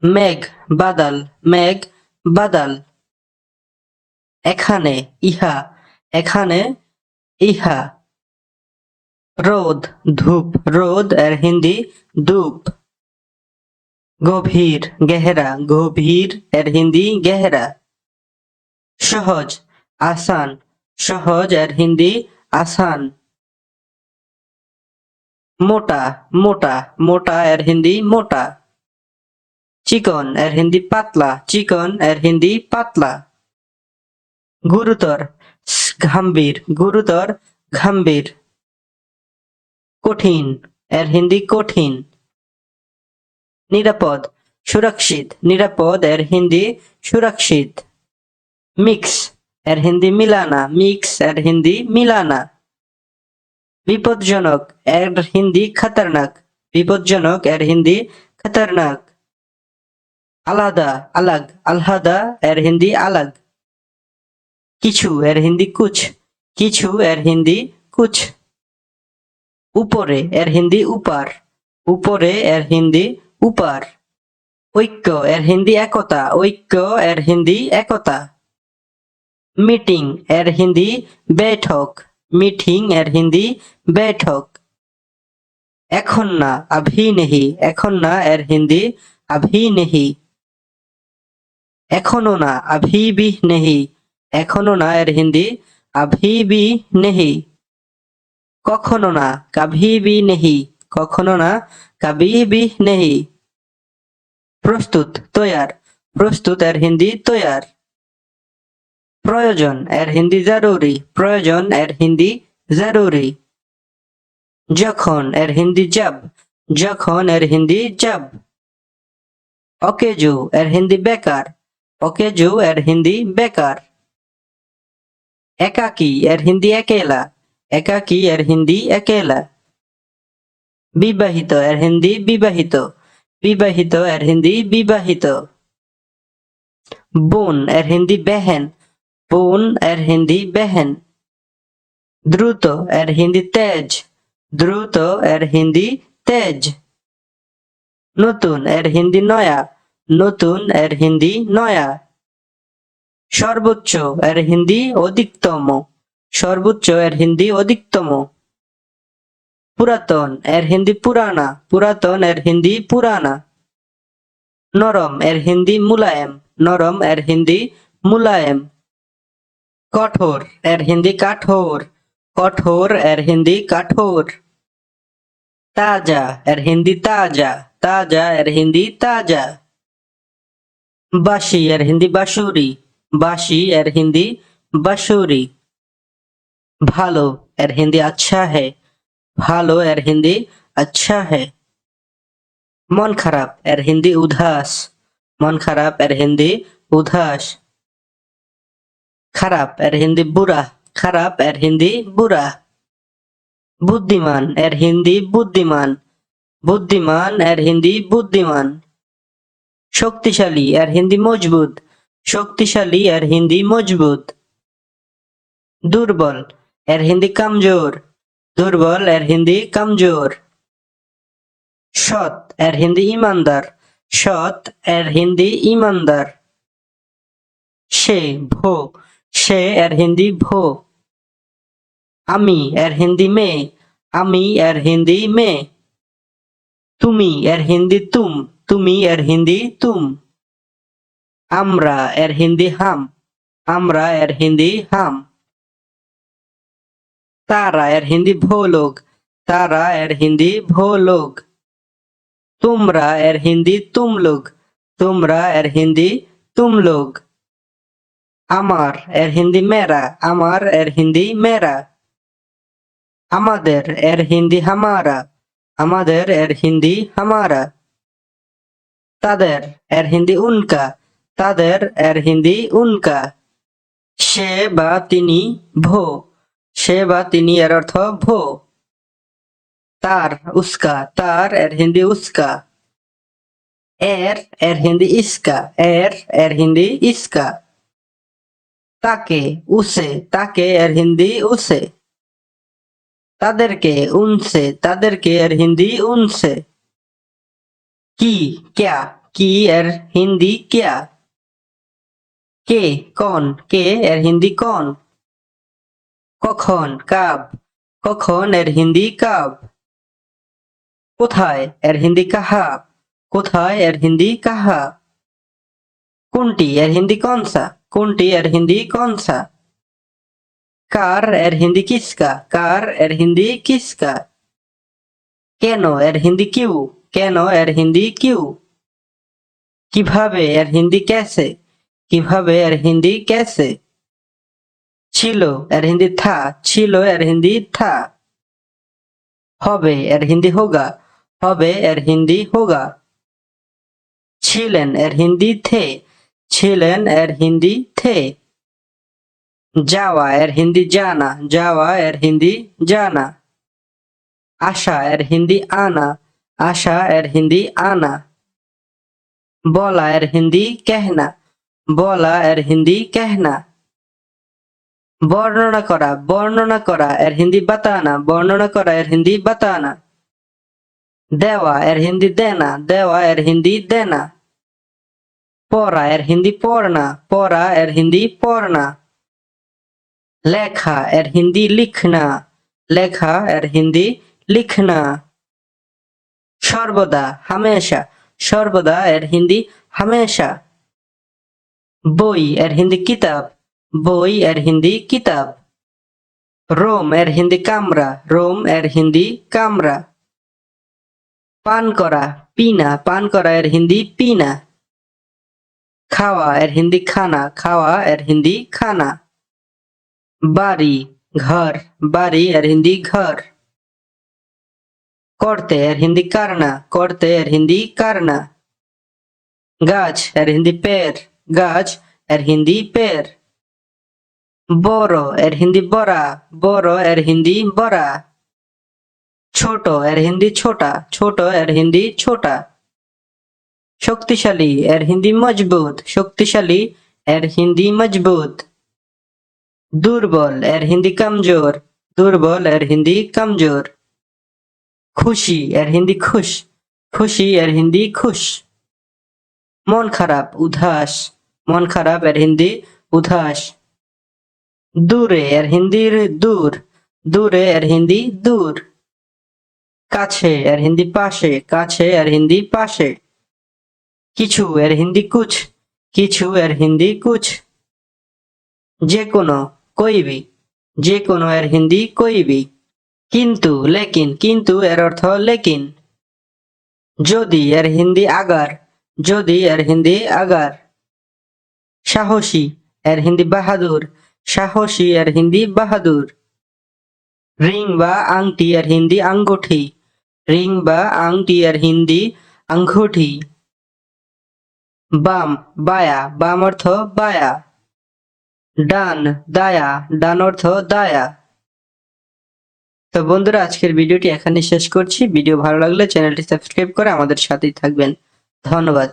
মেঘ বাদল, মেঘ বাদল। এখানে ইহা, এখানে ইহা। রোদ ধূপ, রোদ এর হিন্দি ধূপ। গভীর গেহরা, গভীর এর হিন্দি গেহরা। সহজ আসান, সহজ এর হিন্দি আসান। মোটা মোটা, মোটা এর হিন্দি মোটা। চিকন এর হিন্দি পাতলা, চিকন এর হিন্দি পাতলা। গুরুতর গম্ভীর, গুরুতর গম্ভীর। কঠিন এর হিন্দি কঠিন। নিরাপদ সুরক্ষিত, নিরাপদ এর হিন্দি সুরক্ষিত। মিক্স এর হিন্দি মিলানা, মিক্স এর হিন্দি মিলানা। বিপজ্জনক এর হিন্দি খতরনাক, বিপজ্জনক এর হিন্দি খতরনাক। আলাদা আলাগ, আলাদা এর হিন্দি আলাগ। কিছু এর হিন্দি কুছ, কিছু এর হিন্দি কুছ। উপরে এর হিন্দি উপার, উপরে এর হিন্দি উপার। ঐক্য এর হিন্দি একতা, ঐক্য এর হিন্দি একতা। মিটিং এর হিন্দি বৈঠক, মিটিং এর হিন্দি বৈঠক। এখন না अभी नहीं, এখন না এর হিন্দি अभी नहीं। এখনো না अभी भी नहीं, এখনো না এর হিন্দি अभी भी नहीं। কখনো না कभी भी नहीं, কখনো না कभी भी नहीं। প্রস্তুত তৈয়ার, প্রস্তুত এর হিন্দি তৈয়ার। প্রয়োজন এর হিন্দি জরুরি, প্রয়োজন এর হিন্দি জরুরি। যখন এর হিন্দি জব, যখন এর হিন্দি জব। অকেজো এর হিন্দি বেকার, অকেজো এর হিন্দি বেকার। একাকী এর হিন্দি একেলা, একাকী এর হিন্দি একেলা। বিবাহিত এর হিন্দি বিবাহিত, বিবাহিত এর হিন্দি বিবাহিত। বোন এর হিন্দি বেহেন, বোন এর হিন্দি বেহেন। দ্রুত এর হিন্দি তেজ, দ্রুত এর হিন্দি তেজ। নতুন এর হিন্দি নয়া, নতুন এর হিন্দি নয়া। সর্বোচ্চ এর হিন্দি অধিকতম, সর্বোচ্চ এর হিন্দি অধিকতম। পুরাতন এর হিন্দি পুরানা, পুরাতন এর হিন্দি পুরানা। নরম এর হিন্দি মুলায়ম, নরম এর হিন্দি মুলায়ম। কঠোর এর হিন্দি কাঠোর, কঠোর এর হিন্দি কাঠোর। তাজা এর হিন্দি তাজা, তাজা এর হিন্দি তাজা। বাঁশি এর হিন্দি বাঁশুরি, বাঁশি এর হিন্দি বাঁশুরি। ভালো এর হিন্দি আচ্ছা है, ভালো এর হিন্দি আচ্ছা है। মন খারাপ এর হিন্দি উদাস, মন খারাপ এর হিন্দি উদাস। খারাপ এর হিন্দি বুরা, খারাপ এর হিন্দি বুরা। বুদ্ধিমান এর হিন্দি বুদ্ধিমান, বুদ্ধিমান এর হিন্দি বুদ্ধিমান। শক্তিশালী এর হিন্দি মজবুত, শক্তিশালী এর হিন্দি মজবুত। দুর্বল এর হিন্দি কমজোর, দুর্বল এর হিন্দি কমজোর। সৎ এর হিন্দি ইমানদার, সৎ এর হিন্দি ইমানদার। সে ভো, সে এর হিন্দি ভো। আমি এর হিন্দি মেয়ে, আমি এর হিন্দি মেয়ে। তুমি এর হিন্দি তুম, তুমি এর হিন্দি তুম। আমরা এর হিন্দি হাম, আমরা এর হিন্দি হাম। তারা এর হিন্দি ভো লোগ, তারা এর হিন্দি ভো লোগ। তোমরা এর হিন্দি তুম লোগ, তোমরা এর হিন্দি তুম লোগ। আমার এর হিন্দি মেরা, আমার এর হিন্দি মেরা। আমাদের এর হিন্দি হামারা, আমাদের এর হিন্দি হামারা। তাদের এর হিন্দি উনকা, তাদের এর হিন্দি উনকা। সে বা তিনি ভো, সে বা তিনি এর অর্থ ভো। তার উস্কা, তার এর হিন্দি উস্কা। এর এর হিন্দি ইসকা, এর এর হিন্দি ইসকা। তাকে উসে, তাকে এর হিন্দি উসে। তাদেরকে উনসে, তাদেরকে এর হিন্দি উনসে। কি ক্যা, কি এর হিন্দি কিয়া? কে কোন, কে এর হিন্দি কোন? কখন কাব, কখন এর হিন্দি কাব? কোথায় এর হিন্দি কাহা, কোথায় এর হিন্দি কাহা? কোনটি এর হিন্দি কনসা, কোনটি এর হিন্দি কনসা? কার এর হিন্দি কিসকা, কার এর হিন্দি কিসকা? কেন এর হিন্দি কিউ, কেন এর হিন্দি কিউ? কিভাবে এর হিন্দি ক্যাসে, কিভাবে এর হিন্দি ক্যাসে? ছিল এর হিন্দি থা, ছিল এর হিন্দি থা। হবে এর হিন্দি হোগা, হবে এর হিন্দি হোগা। ছিলেন এর হিন্দি থে, ছিলেন এর হিন্দি থে। যাওয়া এর হিন্দি জানা, যাওয়া এর হিন্দি জানা। আশা এর হিন্দি আনা, আশা এর হিন্দি আনা। বলা এর হিন্দি কেহনা, বলা এর হিন্দি কেহনা। বর্ণনা করা এর হিন্দি বাতানা, বর্ণনা করা এর হিন্দি বাতানা। দেওয়া এর হিন্দি দেনা, দেওয়া এর হিন্দি দেনা। পড়া এর হিন্দি পড়না, পড়া এর হিন্দি পড়না। লেখা এর হিন্দি লিখনা, লেখা এর হিন্দি লিখনা। সর্বদা হামেশা, সর্বদা এর হিন্দি হামেশা। বই এর হিন্দি কিতাব, বই এর হিন্দি কিতাব। রোম এর হিন্দি কামরা, রোম এর হিন্দি কামরা। পান করা পিনা, পান করা এর হিন্দি পিনা। খাওয়া এর হিন্দি খানা, খাওয়া এর হিন্দি খানা। বাড়ি ঘর, বাড়ি এর হিন্দি ঘর। করতে এর হিন্দি কারনা, করতে এর হিন্দি কারনা। গাছ এর হিন্দি পের, গাছ এর হিন্দি পের। বড় এর হিন্দি বড়া, বড় এর হিন্দি বড়া। ছোট এর হিন্দি ছোটা, ছোট এর হিন্দি ছোটা। শক্তিশালী এর হিন্দি মজবুত, শক্তিশালী এর হিন্দি মজবুত। দুর্বল এর হিন্দি কমজোর, দুর্বল এর হিন্দি কমজোর। খুশি এর হিন্দি খুশ, খুশি এর হিন্দি খুশ। মন খারাপ উদাস, মন খারাপ এর হিন্দি উদাস। দূরে এর হিন্দি দূর, দূরে এর হিন্দি দূর। কাছে এর হিন্দি পাশে, কাছে এর হিন্দি পাশে। কিছু এর হিন্দি কুছ, কিছু এর হিন্দি কুছ। যে কোনো কোই ভি, যে কোনো এর হিন্দি কোই ভি। কিন্তু লেকিন, কিন্তু এর অর্থ লেকিন। যদি এর হিন্দি আগার, যদি এর হিন্দি আগার। সাহসী এর হিন্দি বাহাদুর, সাহসী এর হিন্দি বাহাদুর। রিং বা আংটি এর হিন্দি আঙ্গুঠি, রিং বা আংটি এর হিন্দি আঙ্গুঠি। বাম বায়া, বাম অর্থ বায়া। ডান দায়া, ডান অর্থ দায়া। তো বন্ধুরা, আজকের ভিডিওটি এখানে শেষ করছি। ভিডিও ভালো লাগলে চ্যানেলটি সাবস্ক্রাইব করে আমাদের সাথেই থাকবেন। ধন্যবাদ।